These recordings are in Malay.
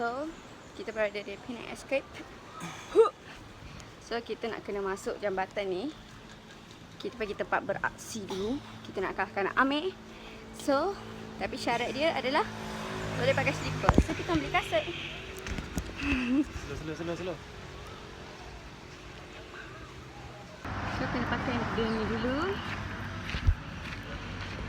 So, kita berada di Penang Escape. So, kita nak kena masuk jambatan ni. Kita pergi tempat beraksi dulu. Kita nak kalahkan Amir. So, tapi syarat dia adalah boleh pakai slipper. So, kita beli kasut. Slow. So, kena pakai dia ni dulu.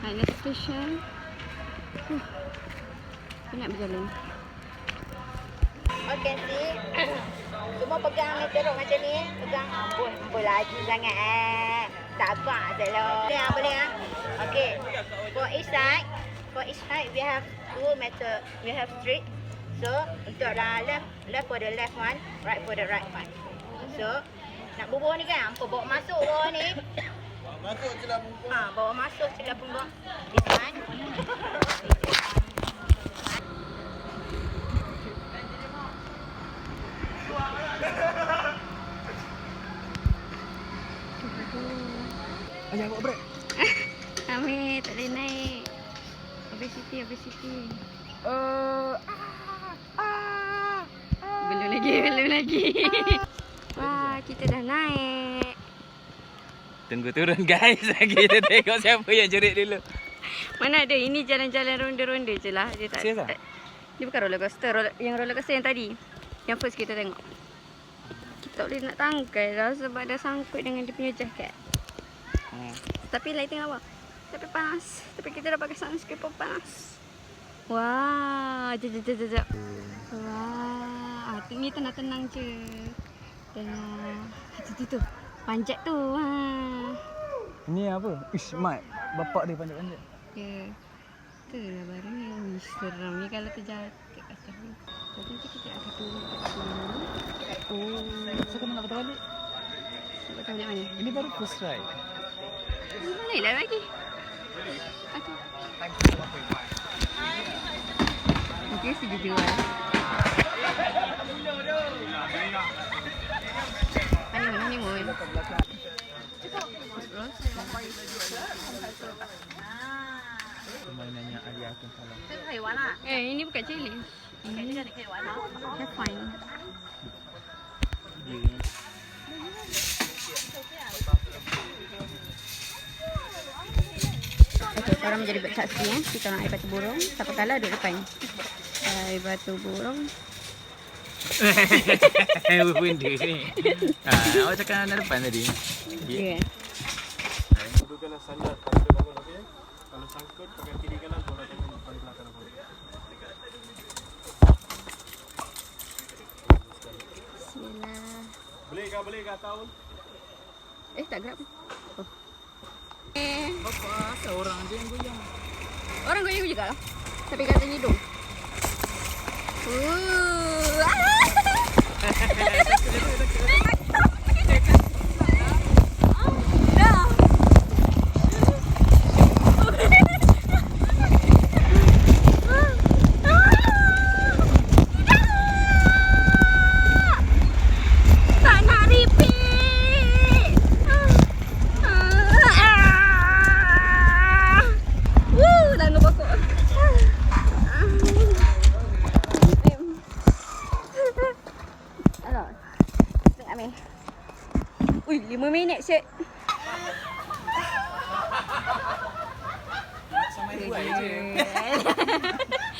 Harness station. Penat berjalan. Okey, Sik. Semua pegang meteorok macam ni. Pegang ampun laju sangat. Tak apa, selalu. Boleh ah. Okey. For each side we have two meter. We have street. So, untuk left for the left one, right for the right one. So, nak bubuh ni kan, hampa bawa masuk bawah ni. Masuk celah perempuan. Bawa masuk celah perempuan. This one. Ayah bawa break. Amir tak boleh naik. Obesity. Belum lagi. Wah, kita dah naik. Tunggu turun guys. Kita tengok siapa yang jerit dulu. Mana ada, ini jalan-jalan ronda-ronda je lah. Dia tak. Serius tak? Dia bukan roller coaster. Yang roller coaster yang tadi. Yang first kita tengok. Kita tak boleh nak tangkai lah sebab dah sangkut dengan dia punya jaket. Tapi lighting lawa. Tapi panas. Tapi kita dah pakai sunscreen pun panas. Wah, jap. Wah, ni tenang-tenang je. Tenang. Tu. Panjat tu. Ni apa? Ish, mat. Bapak dia panjat-panjat. Ya. Itulah barang yang seram ni kalau terjatuh kat atas ni. Jadi nanti kita akan turun kat sini. So kau nak patah balik? Nak tanya mana? Ini baru first ride. Naiklah lagi. Okey. Okey, segi jual. Honeymoon. Permainannya Ali Akin Salam. Ini bukan challenge. Ini have fun. Okey, sekarang menjadi saksi ya. Kita nak air batu burung. Siapa kalah duduk depan. Air batu burung. Benda ni. Awak cakap nak depan tadi. Ya. Dua kanan sandat pada bangun okey. Kalau sangkut pegang kiri kanan bola tangan depan belakang apa. Bismillah. Boleh ke tahun? Tak gerak pun. Bapa, seorang je yang goyang. Orang goyang juga lah. Tapi katanya hidung. Ui, 5 minit set. Sama ibu je.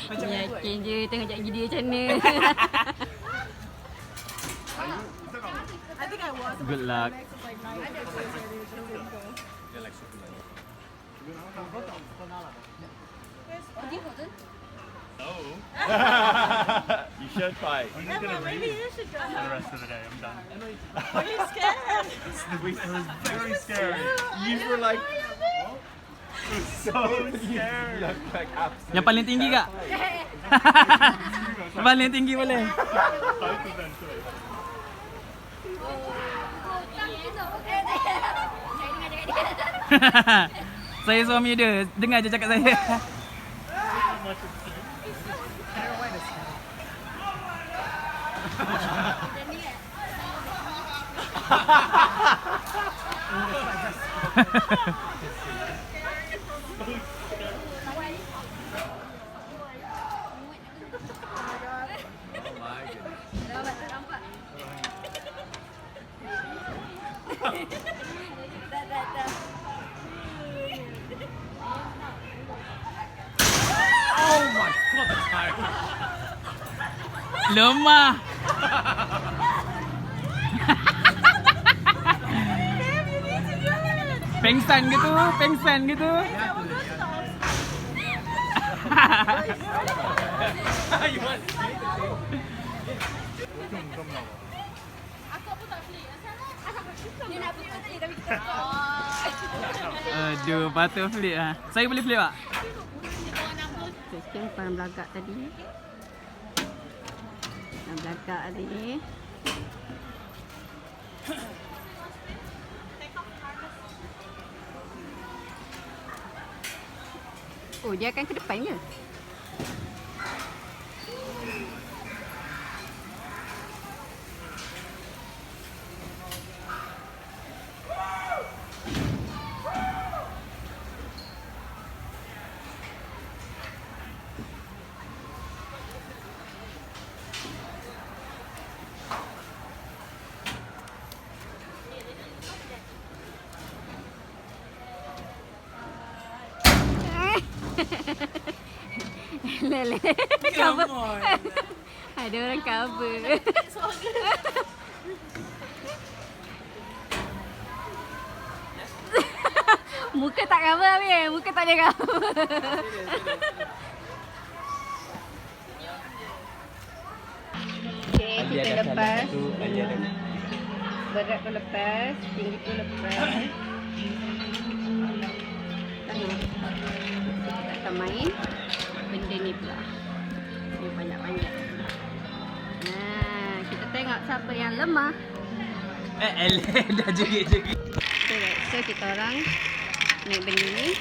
Macam yakin je tengok cak gidi macam mana. Good luck. You should fight. I'm just gonna maybe you should go for the rest of the day. I'm done. Are you scared? It was very scary. You were like so scared. Yang paling tinggi kak? Yang paling tinggi boleh? Both of them too. Saya suami dia, dengar je cakap saya. Lemah. Pengsan gitu, pengsan gitu. Aduh, patut flip ah. Saya boleh flip tak? Sekian paran belagak tadi. Paran belagak tadi. Oh, dia akan ke depan ke? Lele. Cover. Ada orang cover. Muka tak cover habis. Muka tak ada cover. Okay, kita lepas. Berat tu lepas. Tinggi tu lepas. Kita akan main benda ni pula. Ni banyak-banyak. Nah, kita tengok siapa yang lemah. Dah jerit-jerit. Okay guys, so kita orang naik benda ni.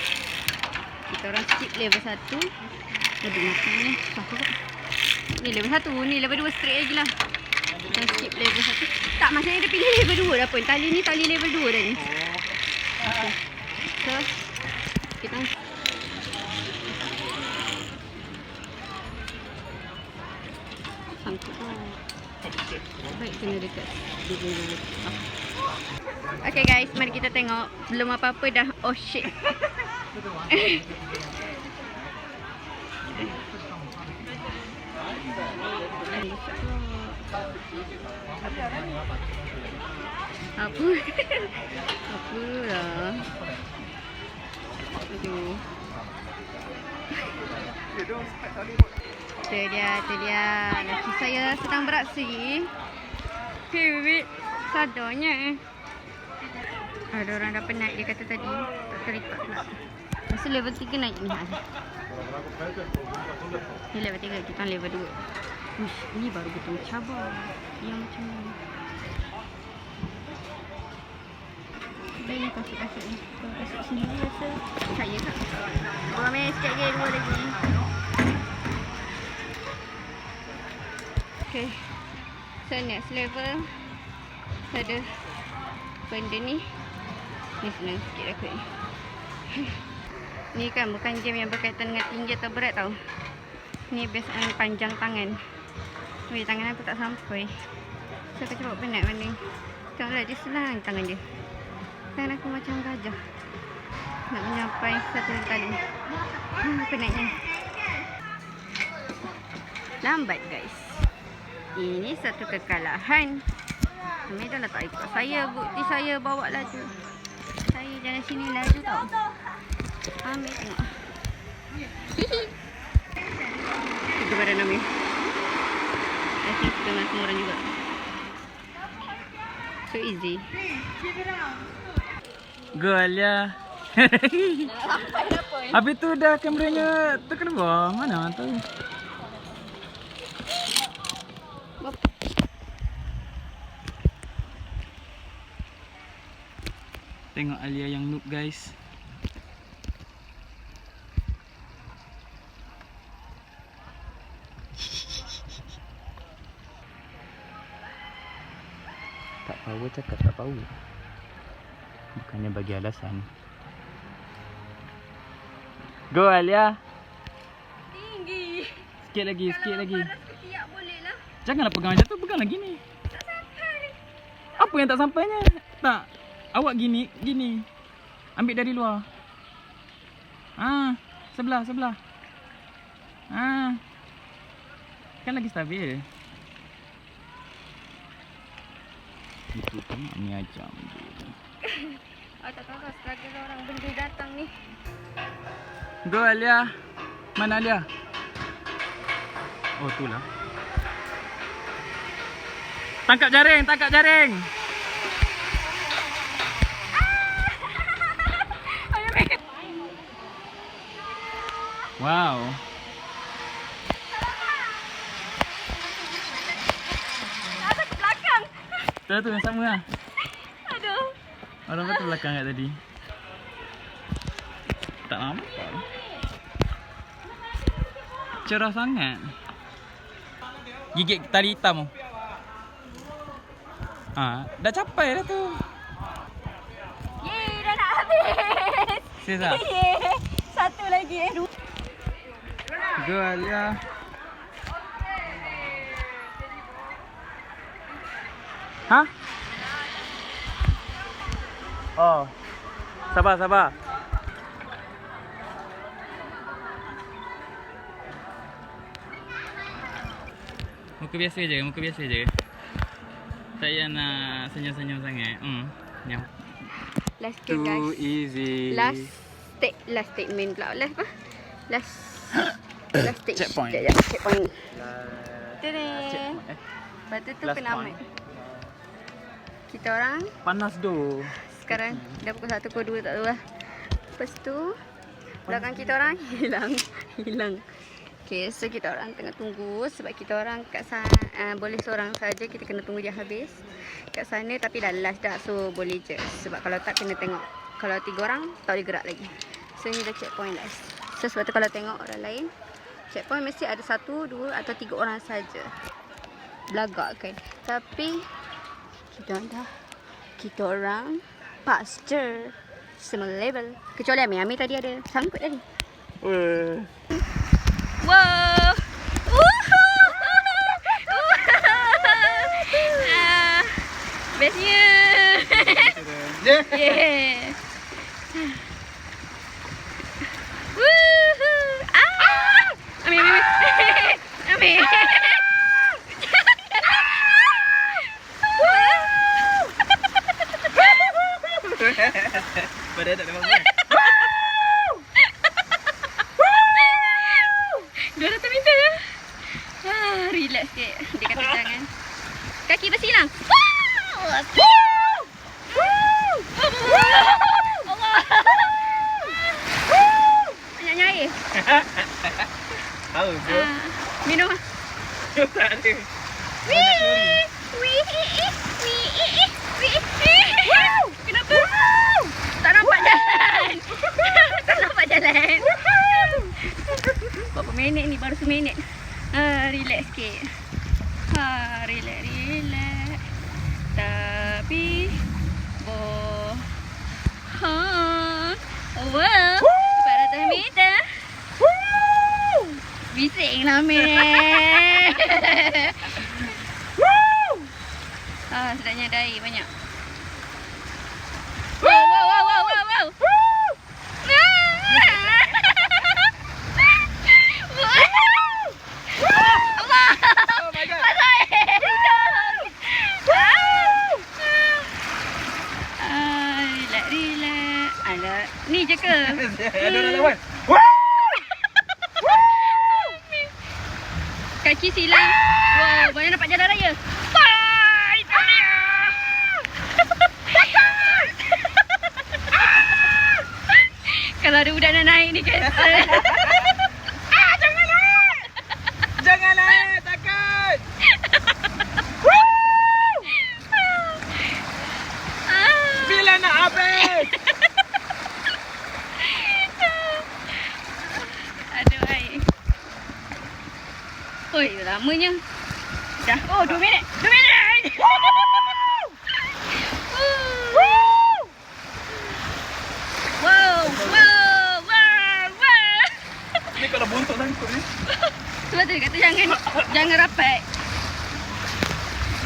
Kita orang skip level 1. Lebih mati ni. Susah kot. Ni level 1, ni level 2 straight lagi lah. Kita skip level 1. Tak, maksudnya dia pilih level 2 dah pun. Tali ni tali level 2 dah ni. Okay. So, kita sangkut tu. Baik, kena dekat dia dulu. Okay guys, mari kita tengok. Belum apa-apa dah. Oh shit. Apa? Apa lah. Aduh. Itu dia. Laki saya sedang beraksi. Wait. Sadarnya. Ada orang dah penat dia kata tadi. Tak terikut pula. Masa level 3 naik ni. Ni level 3, kita level 2. Uish, ni baru betul cabar. Yang macam ni. Kita ni kasut-kasut ni. Kasut sendiri rasa. Percaya tak? Orang main sikit lagi, 2 lagi. Okay. So next level. Ada benda ni. Ni senang sikit aku ni. Ni kan bukan game yang berkaitan dengan tinggi atau berat tau. Ni based on panjang tangan. Weh, tangan aku tak sampai. So aku cuba penat banding. Tengoklah dia senang tangan dia. Tangan aku macam gajah. Nak menyampai satu kali. Penatnya. Lambat guys. Ini satu kekalahan. Kami dah tak ikut saya. Bukti saya bawa laju. Saya jalan sini laju tau. Ambil tengok. Itu badan Nami. I think dengan semua orang juga. So easy. Go Alia. Sampai dah pun. Habis tu dah kameranya terkeluar. Mana tu? Tengok Alia yang noob guys. Tak power cakap tak power. Bukannya bagi alasan. Go Alia. Tinggi. Sikit lagi. Paras ketiak boleh lah. Janganlah pegang macam tu, pegang lagi ni. Tak sampai. Apa yang tak sampainya? Tak. Awak gini. Ambil dari luar. Sebelah. kan lagi stabil. Itu kan mie ayam. Tak tahu lah struggle orang benda datang ni. Go Alia. Mana Alia? Oh tu lah. Tangkap jaring, tangkap jaring. Wow. Ada ke belakang. Tu yang sama lah. Aduh. Orang kata belakang kat tadi. Tak nampak. Cerah sangat. Gigit tali hitam tu. Dah capai dah tu. Yeay, dah nak habis. Serius tak? Yeay. Satu lagi. Go Alia. Hah? Oh. Sabar, sabar. Muka biasa je, muka biasa je. Tak payah nak senyum-senyum sangat. Nyam. Last ke guys. Too easy. Last statement pula. Last apa? Last stage. Checkpoint. Sekejap, checkpoint. Tadang. Checkpoint, Lepas tu Last kena point. amat. Kita orang Panas doh. sekarang dah pukul 1, pukul 2 tak tahu lah. Lepas tu belakang kita orang hilang. Okay, so kita orang tengah tunggu sebab kita orang kat sana boleh seorang saja, kita kena tunggu dia habis kat sana, tapi dah last dah, so boleh je. Sebab kalau tak kena tengok, kalau 3 orang tak boleh gerak lagi. So ni dah checkpoint last. So sebab tu kalau tengok orang lain, checkpoint mesti ada 1, 2 atau 3 orang saja. Belagak kan. Tapi kita orang pass je semua level. Kecuali Ami tadi ada sangkut tadi. Wow. Bestnya. Yeah. Woohoo. Ami. Ami. Pada tak ada apa-apa. Relax sikit. Dia kata jangan. Kaki bersilang. Banyaknya air. Tahu tu. Minum lah. Tak ada. Kenapa? Tak nampak jalan. Tak nampak jalan. Berapa minit ni? Baru seminit. Relax sikit. Relax. Tapi wow. 400 meter. Bising lah meh. Sedapnya ada air banyak. Wow. Relax. Ni je ke? Ada orang lawan. Kaki silang. Wow, mana nampak jalan raya? Itu dia. Kalau ada budak nak naik ni cancel. Jangan naik, takut. Bila nak habis? Aduh air. Oi, lamanya. Dah. Oh, 2 minit. 2 minit. Wow. Ni kalau bontot sangkut ni. Sebab tu dia kata jangan rapat.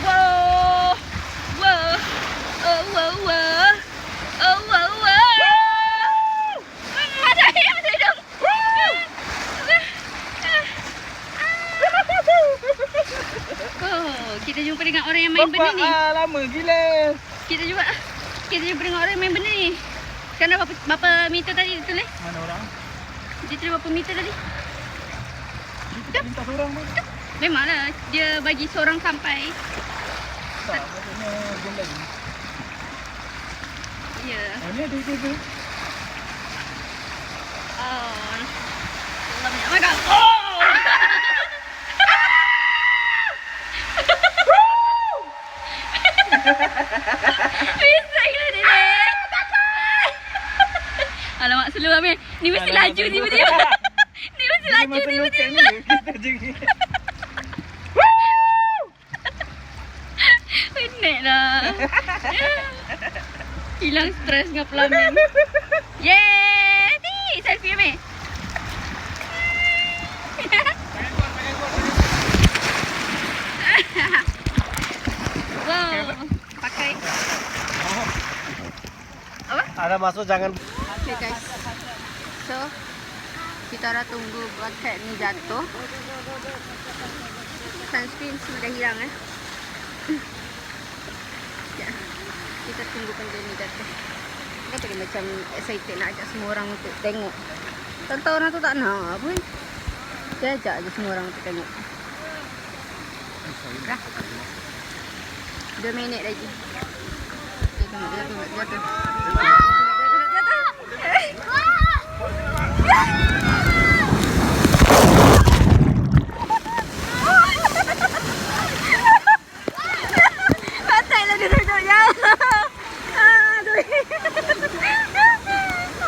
Wow. Ada air masuk hidung. Kita jumpa dengan orang yang main benda ni. lama gila. Kita jumpa dengan orang yang main benda ni. Sekarang berapa meter tadi dia tulis? Mana orang? Dia tulis berapa meter tadi? Lintas orang pun. Memanglah dia bagi seorang sampai. Tak, maksudnya jom lagi. Ya. Ni ada kereta. Oh. Allah minyak makan. Oh! Bising lah dia. Alamak, slow Amir. Ni mesti laju tiba-tiba. Ni mesti laju tiba-tiba. Kita je. Penik lah. Hilang stres dengan pelamin. Yeay! Ni selfie Amir. Wow. Pakai. Apa? Ada masuk jangan. Okay guys. So, kita dah tunggu bucket ni jatuh. Sunscreen sudah hilang Ya. Kita tunggu benda ni jatuh. Kita tadi macam excited nak ajak semua orang untuk tengok. Tentu orang tu tak nak pun. Dia ajak je semua orang untuk tengok. Dah. 2 minit lagi. Jatuh. Patailah dia duduknya. Aduh.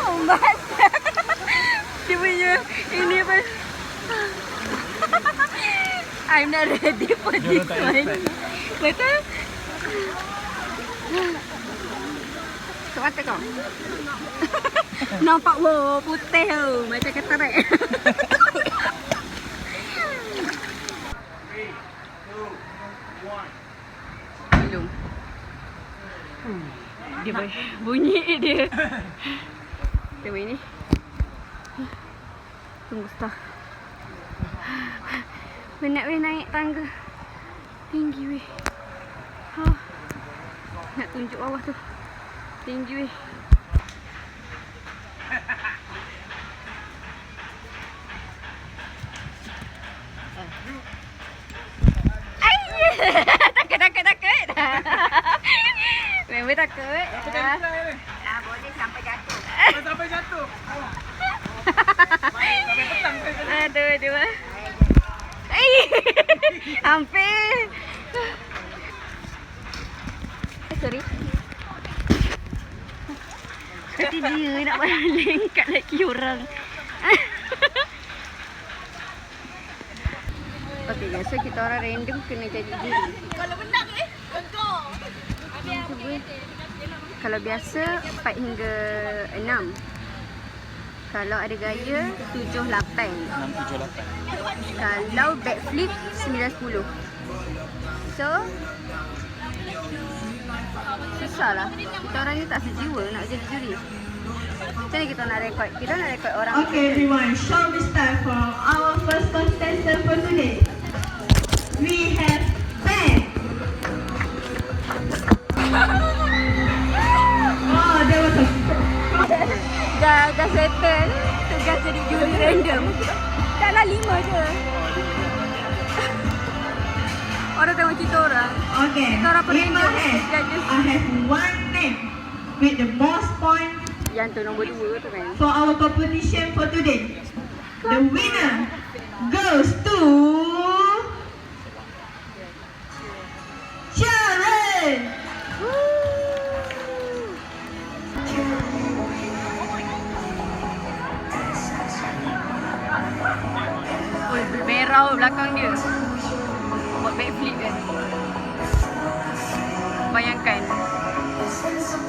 Ombat. Dia punya ini apa? I'm not ready for this one. Betul? Kau mata kau? Nampak wow putih tu. Macam keterek. Belum. Dia bunyi dia. Dia bunyi ni. Tunggu start. Penat weh naik tangga. Tinggi weh. Nak tunjuk bawah tu. Tinggi weh. Takut. Memang takut. Boleh sampai jatuh. Sampai jatuh. Aduh. Hampir. Sorry. Seperti dia nak baling kat lelaki orang. Okay guys, so kita orang random kena jadi diri. Kalau menang kalau biasa 4 hingga 6. Kalau ada gaya 7, 8. 6, 7, 8. Kalau backflip 9, 10. So susah lah. Kita orang ni tak sejiwa nak jadi juri. Macam mana kita nak rekod? Kita nak rekod orang. Okay everyone, shall we start for our first contestant for today? We have Ben. Oh, there was a Dah settle. Tugas jadi juri random. Dah lah 5 je. Orang tengok cerita orang. Okay. Kita orang In my hand, judges. I have one name with the most points Yang tu nombor 2 tu kan. for our competition for today. The winner goes to Sharon. Oh, merah belakang dia. Buat backflip kan. Bayangkan.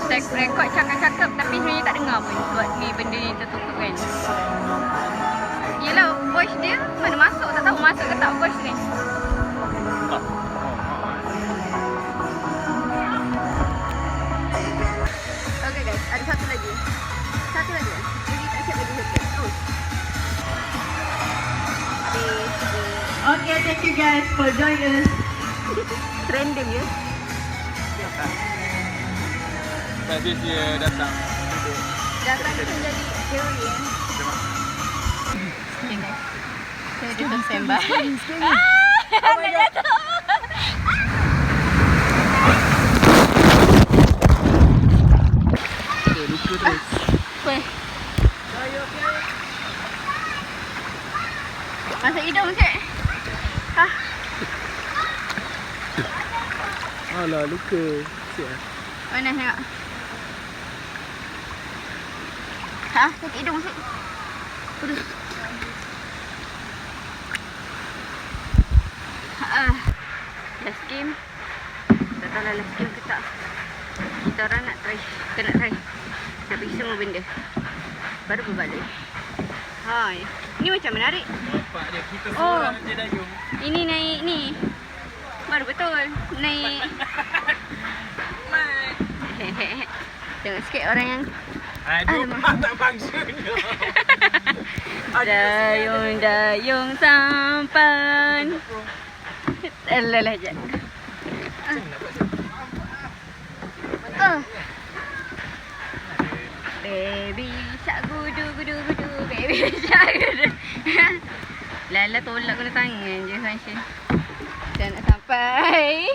Tag record cakap-cakap tapi sebenarnya tak dengar pun sebab ni benda ni tertutup kan. Yelah, voice dia mana masuk tak tahu masuk ke tak voice ni. Okay guys, ada satu lagi. Satu lagi kan? Jadi tak siap lagi satu. Terus. Okay, thank you guys for joining us. random je. Tadi dia datang. Datang tu jadi teori ya. Okay guys. Saya dah tersembah. Nak jatuh. Luka terus. Apa? Masuk hidung sikit. Hah? Alah, luka. Siap. Mana tengok? Hah? Sakit hidung sikit. Aduh. Last game. Tak tahu lah last game ke tak. Kita orang nak try. Kita nak try. Nak pergi semua benda. Baru berbalik. Hai. Ini macam menarik. Bapak dia, kita Oh. semua orang je dayung. Ini naik ni. Baru betul. Naik. Tengok sikit orang yang Aduh, tak maksudnya. dayung sampan. Alah jap. Baby shark gudu gudu gudu. Baby shark gudu. Lala tolak guna tangan je Hanshin. Dah nak sampai.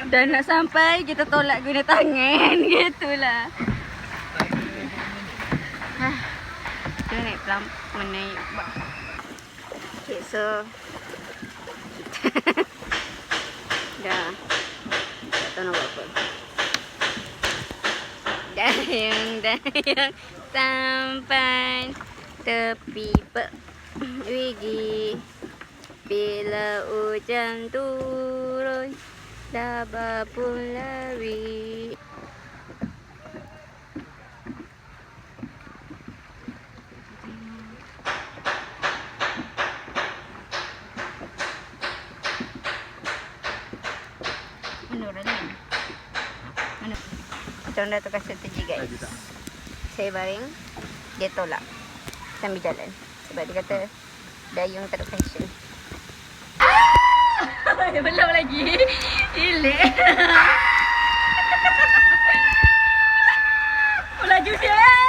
Dah nak sampai kita tolak guna tangan. Gitulah. Kita naik pelan menaik bak. Okay, so dah tak tahu nak buat apa. Dayung sampai tepi pergi. Bila hujan turun, Sabah pun lari. Mana orang lain? Mana? Kita orang dah tukar strategi guys. Saya baring, dia tolak sambil jalan. Sebab dia kata dayung tak ada fashion. Belum lagi. Elek. Laju dia.